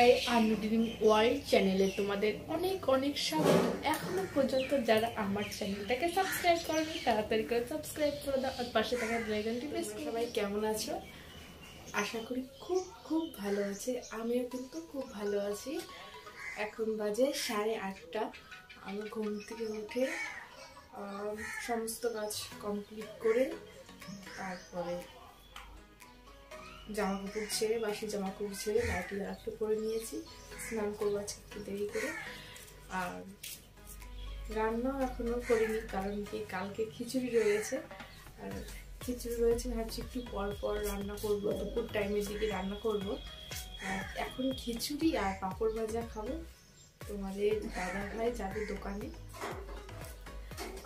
High, আমি dream world চ্যানেলে তোমাদের অনেক অনেক স্বাগত। এখনো পর্যন্ত যারা আমার চ্যানেলটাকে সাবস্ক্রাইব করেনি তাড়াতাড়ি করে সাবস্ক্রাইব করে দাও আর পাশে থাকা বেল আইকনটি প্রেস করো। সবাই কেমন আছো? আশা করি খুব খুব ভালো আছে। আমিও কিন্তু খুব ভালো আছি। এখন বাজে 8:30। আমি ঘুম থেকে উঠে সমস্ত কাজ কমপ্লিট করে তারপরে জামা কাপড় ছেড়ে বাসি জামা কাপড় ছেড়ে নাইটি একটু পরে নিয়েছি। স্নান করবো আজকে একটু দেরি করে। আর রান্নাও এখনো করিনি, কারণ কি কালকে খিচুড়ি রয়েছে। আর খিচুড়ি রয়েছে, ভাবছি একটু পর পর রান্না করবো, দুপুর টাইমের দিকে রান্না করব। আর এখন খিচুড়ি আর পাঁপড় ভাজা খাবো। তোমাদের দাদা ভাই যাবে দোকানে,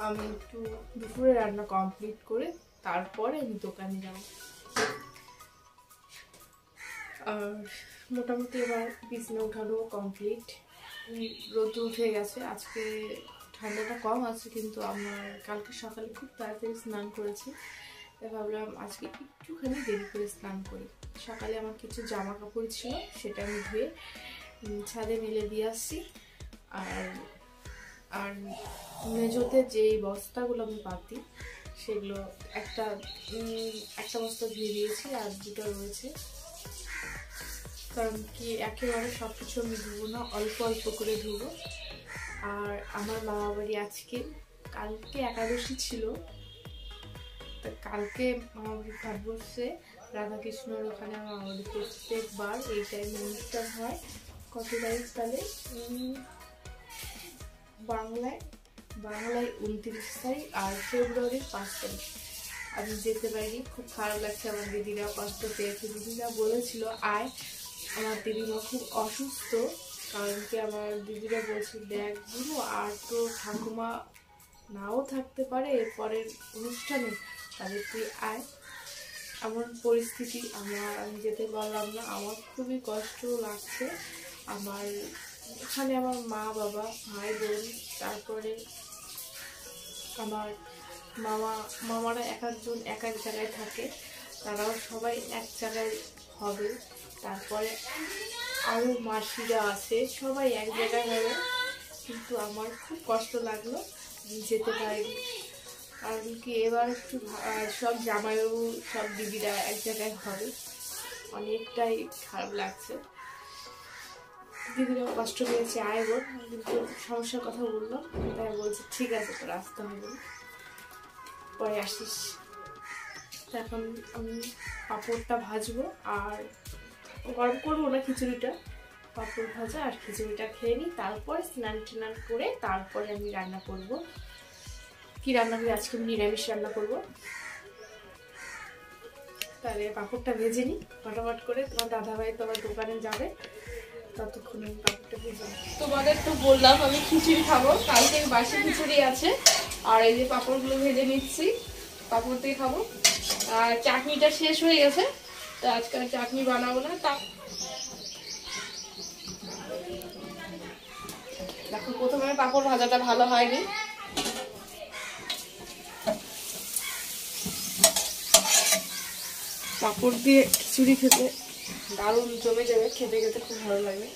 আমি একটু দুপুরে রান্না কমপ্লিট করে তারপরে আমি দোকানে যাব। আর মোটামুটি এবার বিছানা উঠানো কমপ্লিট। রোদ উঠে গেছে, আজকে ঠান্ডাটা কম আছে, কিন্তু আমার কালকে সকালে খুব তাড়াতাড়ি স্নান করেছি। তাই ভাবলাম আজকে একটুখানি দেরি করে স্নান করি। সকালে আমার কিছু জামা কাপড় ছিল, সেটা আমি ধুয়ে ছাদে মেলে দিয়ে আসছি। আর মেঝোতে যেই বস্তাগুলো আমি পাতি, সেগুলো একটা বস্তা ধুয়ে দিয়েছি, আর দুটো রয়েছে। কারণ কি একেবারে সব কিছু আমি ধুবো না, অল্প অল্প করে ধুবো। আর আমার মামা বাড়ি কালকে একাদশী ছিল, তা কালকে মামা বাড়ি ভারতবর্ষে রাধাকৃষ্ণর ওখানে আমার মামা বাড়ি প্রত্যেকবার এই টাইমে অনুষ্ঠান হয়। কত তারিখ তাহলে? বাংলায় 29 তারিখ আর ফেব্রুয়ারির 5 তারিখ। আমি যেতে পারিনি, খুব খারাপ লাগছে। আমার দিদিরা কষ্ট পেয়েছে। দিদিরা বলেছিল আয়, আমার দিদিমা খুব অসুস্থ। কারণ কি আমার দিদিরা বলছে দেখ বুঝলো, আর তো ঠাকুমা নাও থাকতে পারে পরের অনুষ্ঠানে, তাদের তুই আয়। এমন পরিস্থিতি, আমি যেতে পারলাম না। আমার খুবই কষ্ট লাগছে। আমার এখানে আমার মা বাবা ভাই বোন, তারপরে আমার মামারা এক একজন এক এক জায়গায় থাকে, তারাও সবাই এক জায়গায় হবে। তারপরে আরও মাসিরা আছে, সবাই এক জায়গায় হবে। কিন্তু আমার খুব কষ্ট লাগলো, যেতে পারিনি। কারণ কি এবার একটু সব জামাইবাবু সব দিদিরা এক জায়গায় হবে, অনেকটাই খারাপ লাগছে। দিদিরাও কষ্ট পেয়েছে আয় বোন, কিন্তু সমস্যার কথা বললাম, তাই বলছে ঠিক আছে তোর আসতে হবে, পরে আসিস। এখন আমি পাঁপড়টা ভাজবো, আর গরম করবো না খিচুড়িটা, পাঁপড় ভাজা আর খিচুড়িটা খেয়ে নিই, তারপরে স্নান টান করে তারপরে আমি রান্না করব। কি রান্না করি আজকে? আমি নিরামিষ রান্না করব। তাহলে পাঁপড়টা ভেজে নিই ফটাফট করে। তোমার দাদাভাই তো আবার দোকানে যাবে, ততক্ষণ আমি পাঁপড়টা ভেজে নিই। তোমাদের তো বললাম আমি খিচুড়ি খাবো, কালকে বাসি খিচুড়ি আছে। আর এই যে পাঁপড়গুলো ভেজে নিচ্ছি, পাঁপড় দিয়ে খাবো। আর চাটনিটা শেষ হয়ে গেছে, তো আজকে চাটনি বানাবো না। দেখো প্রথমে পাঁপড় ভাজাটা ভালো হয়নি, পাঁপড় দিয়ে খিচুড়ি খেতে দারুণ জমে যাবে, খেতে খেতে খুব ভালো লাগে।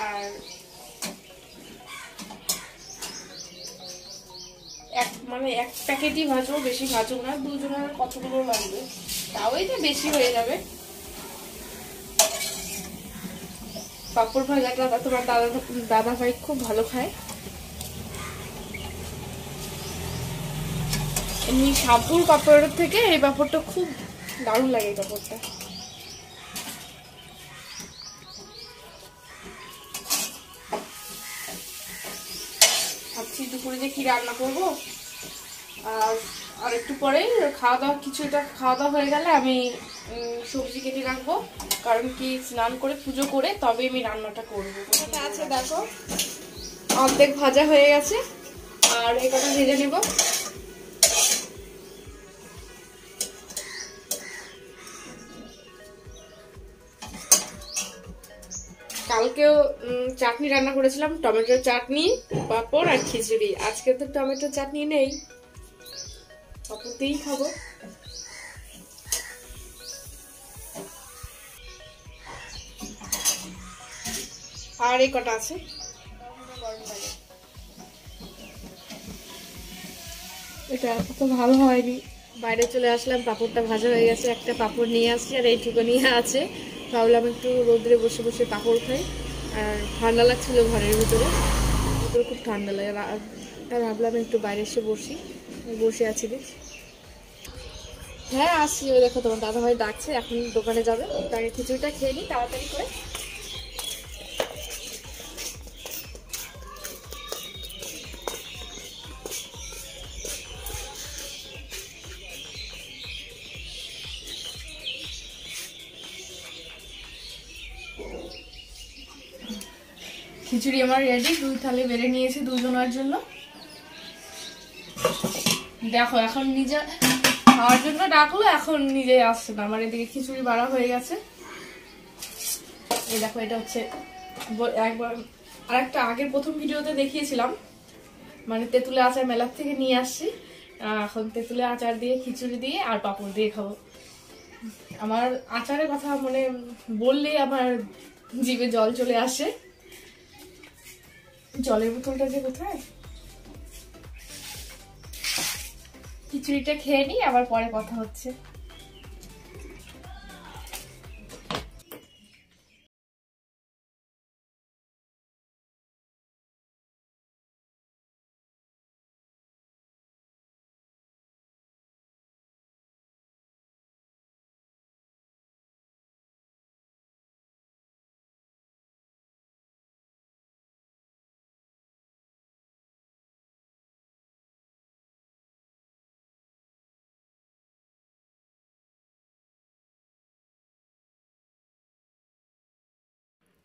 আর এক প্যাকেটই ভাজবো, বেশি ভাজবো না। দুজনের কতগুলো লাগবে, তাও এটা বেশি হয়ে যাবে। পাঁপড় ভাজাটা তোমার দাদা ভাই খুব ভালো খায়। এমনি সাবুর পাঁপড়ের থেকে এই পাঁপড়টা খুব দারুণ লাগে। এই পাঁপড়টা ভাবছি দুপুরে যে কি রান্না করবো। আর একটু পরে খাওয়া দাওয়া হয়ে গেলে আমি সবজি কেটে রাখবো, কারণ কি স্নান করে পুজো করে তবে আমি রান্নাটা করবো। আছে দেখো অর্ধেক ভাজা হয়ে গেছে, আর এই কটা ভেজে নেব। কালকেও চাটনি রান্না করেছিলাম, টমেটোর চাটনি, পাঁপড় আর খিচুড়ি। আজকে তো টমেটো চাটনি নেই, পাঁপড় দিয়েই খাবো। আর এই কটা আছে। এটা অত ভালো হয়নি, বাইরে চলে আসলাম, পাঁপড়টা ভাজা হয়ে গেছে, একটা পাঁপড় নিয়ে আসছি আর এইটুকু নিয়ে আছে। ভাবলাম একটু রোদ্রে বসে বসে পাঁপড় খাই, আর ঠান্ডা লাগছিল ঘরের ভিতরে খুব ঠান্ডা লাগে, তাই ভাবলাম একটু বাইরে এসে বসে আছি। হ্যাঁ আসছি, ওই দেখো তোমার দাদাভাই ডাকছে, এখন দোকানে যাবে, তাকে খিচুড়িটা খেয়ে নিই তাড়াতাড়ি করে। খিচুড়ি আমার রেডি, 2 থালি বেড়ে নিয়েছি দুজনের জন্য। দেখো এখন নিজে খাওয়ার জন্য ডাকলো, এখন নিজেই আসছে না। আমার এদিকে খিচুড়ি বাড়া হয়ে গেছে। এই দেখো, এটা হচ্ছে একবার আর একটা আগের প্রথম ভিডিওতে দেখিয়েছিলাম, মানে তেঁতুলে আচার মেলার থেকে নিয়ে আসছি। এখন তেঁতুলে আচার দিয়ে খিচুড়ি দিয়ে আর পাঁপড় দিয়ে খাবো। আমার আচারের কথা মানে বললেই আমার জিভে জল চলে আসে। জলের বোতলটা যে কোথায়, খিচুড়িটা খেয়ে নিই, আবার পরে কথা হচ্ছে।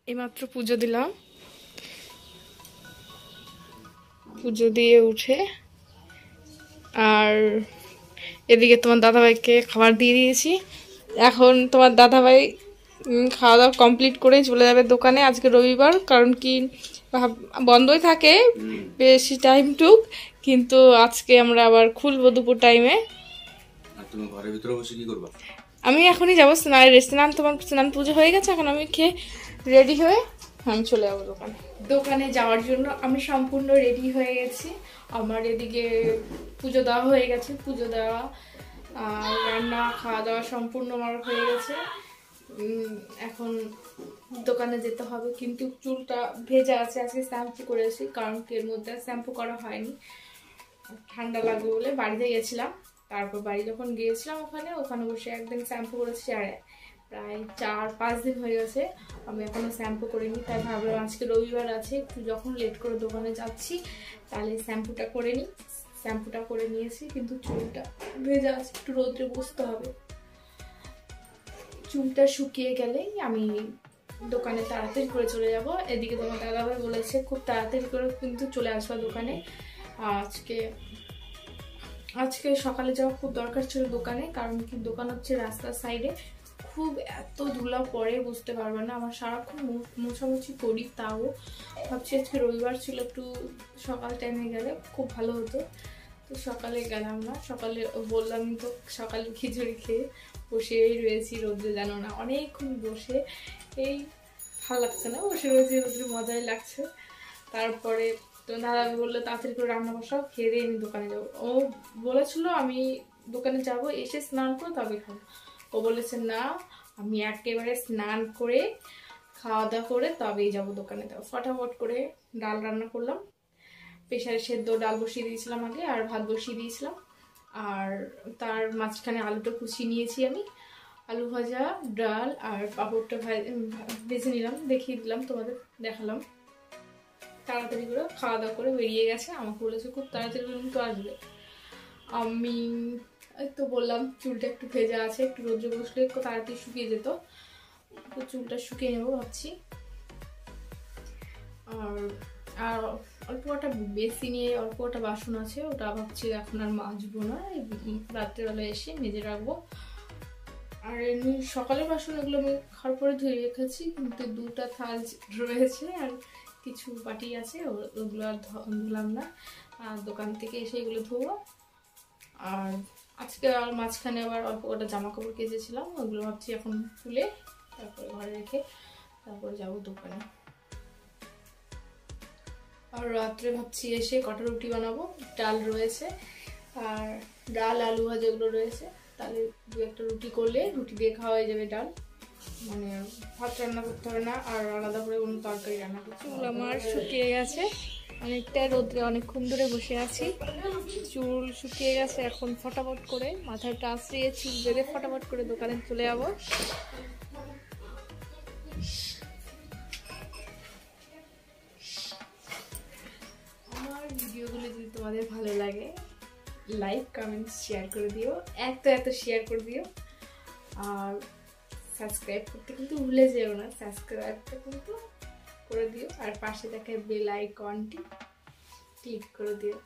এইমাত্র পুজো দিলাম, পুজো দিয়ে উঠে আর এদিকে তোমার দাদাভাইকে খাবার দিয়ে দিয়েছি। এখন তোমার দাদাভাই খাওয়া দাওয়া কমপ্লিট করে চলে যাবে দোকানে। আজকে রবিবার, কারণ কি বন্ধই থাকে বেশি টাইম টুক, কিন্তু আজকে আমরা আবার খুলবো দুপুর টাইমে। তুমি ঘরের ভিতরে বসে কি করবা? আমি এখনই যাবো স্নান, তোমার স্নান পুজো হয়ে গেছে, এখন আমি খেয়ে রেডি হয়ে আমি চলে যাবো দোকানে যাওয়ার জন্য। আমি সম্পূর্ণ রেডি হয়ে গেছি। আমার এদিকে পুজো দেওয়া হয়ে গেছে, পুজো দেওয়া আর রান্না খাওয়া দাওয়া সম্পূর্ণ আমার হয়ে গেছে। এখন দোকানে যেতে হবে, কিন্তু চুলটা ভেজা আছে, আজকে শ্যাম্পু করেছি, কারণ এর মধ্যে শ্যাম্পু করা হয়নি, ঠান্ডা লাগবে বলে। বাড়িতে গেছিলাম, তারপর বাড়ি যখন গিয়েছিলাম ওখানে বসে একদিন শ্যাম্পু করেছি, আর প্রায় 4-5 দিন হয়ে গেছে আমি এখনো শ্যাম্পু করিনি। তাই ভাবলাম আজকে রবিবার আছে, একটু যখন লেট করে দোকানে যাচ্ছি তাহলে শ্যাম্পুটা করে নিই। শ্যাম্পুটা করে নিয়েছি, কিন্তু চুলটা ভেজা আছে, একটু রোদ্রে বসতে হবে। চুলটা শুকিয়ে গেলেই আমি দোকানে তাড়াতাড়ি করে চলে যাব। এদিকে তোমার দাদাভাই বলেছে খুব তাড়াতাড়ি করে কিন্তু চলে আসবা দোকানে। আজকে সকালে যাওয়া খুব দরকার ছিল দোকানে, কারণ কি দোকান হচ্ছে রাস্তার সাইডে, খুব এত ধুলা পরে বুঝতে পারবে না। আমার সারাক্ষণ মোছামুছি করি, তাও ভাবছি আজকে রবিবার ছিল, একটু সকাল টাইমে গেলে খুব ভালো হতো। তো সকালে গেলাম না, সকালে বললাম তো সকালে খিচুড়ি খেয়ে বসেই রয়েছি রোদ্রে, জানো না অনেকক্ষণ বসে, এই ভালো লাগছে না, বসে রয়েছি রোদ্রে, মজাই লাগছে। তারপরে তো দাদা বললো তাড়াতাড়ি করে রান্না বসাও, খেয়ে দিয়ে আমি দোকানে যাবো। ও বলেছিল আমি দোকানে যাব, এসে স্নান করে তবে খাবো। ও বলেছে না, আমি একেবারে স্নান করে খাওয়া দাওয়া করে তবেই যাবো দোকানে। যাবো ফটাফট করে ডাল রান্না করলাম, প্রেশারে সেদ্ধ ডাল বসিয়ে দিয়েছিলাম আগে, আর ভাত বসিয়ে দিয়েছিলাম, আর তার মাঝখানে আলুটা কুচিয়ে নিয়েছি আমি। আলু ভাজা, ডাল আর পাঁপড়টা ভেজে নিলাম, দেখিয়ে দিলাম, তোমাদের দেখালাম। তাড়াতাড়ি করে খাওয়া দাওয়া করে বেরিয়ে গেছে, আমাকে বলেছে খুব তাড়াতাড়ি কিন্তু আসবে। আমি তো বললাম চুলটা একটু ভেজা আছে, একটু রোদ্রে বসলে একটু তাড়াতাড়ি শুকিয়ে যেত, তো চুলটা শুকিয়ে নেবো ভাবছি। আর অল্প একটা বেশি নিয়ে অল্প একটা বাসন আছে, ওটা ভাবছি এখন আর মাজবো না, রাত্রেবেলা এসে মেজে রাখবো। আর এমনি সকালের বাসন এগুলো আমি খাওয়ার পরে ধুয়ে রেখেছি, কিন্তু 2টা থাল রয়েছে আর কিছু বাটি আছে, ওগুলো আর ধুলাম না, আর দোকান থেকে এসে এগুলো ধোবো। আর আজকে আর মাঝখানে আবার অল্প কটা জামা কাপড় কেচেছিলাম, ওগুলো ভাবছি এখন তুলে তারপরে ঘরে রেখে তারপরে যাবো দোকানে। আর রাত্রে ভাবছি এসে কটা রুটি বানাবো, ডাল রয়েছে আর ডাল আলু ভাজা এগুলো রয়েছে, তাহলে 2-1টা রুটি করলে রুটি দিয়ে খাওয়া হয়ে যাবে। ডাল মানে ভাত রান্না করতে হবে না, আর আলাদা করে কোনো তরকারি রান্না করতে হবে। চুল আমার শুকিয়ে গেছে অনেকটা, রোদ্রে অনেকক্ষণ ধরে বসে আছি, চুল শুকিয়ে গেছে। এখন ফটাফট করে মাথাটা আশ্রিয়ে চুল বেঁধে ফটাফট করে দোকানে চলে যাবো। আমার ভিডিওগুলো যদি তোমাদের ভালো লাগে লাইক কমেন্ট শেয়ার করে দিও, এত শেয়ার করে দিও। আর সাবস্ক্রাইব করতে কিন্তু ভুলে যেও না, সাবস্ক্রাইবটা কিন্তু করে দিও। আর পাশে থাকা বেল আইকনটি ক্লিক করে দিও।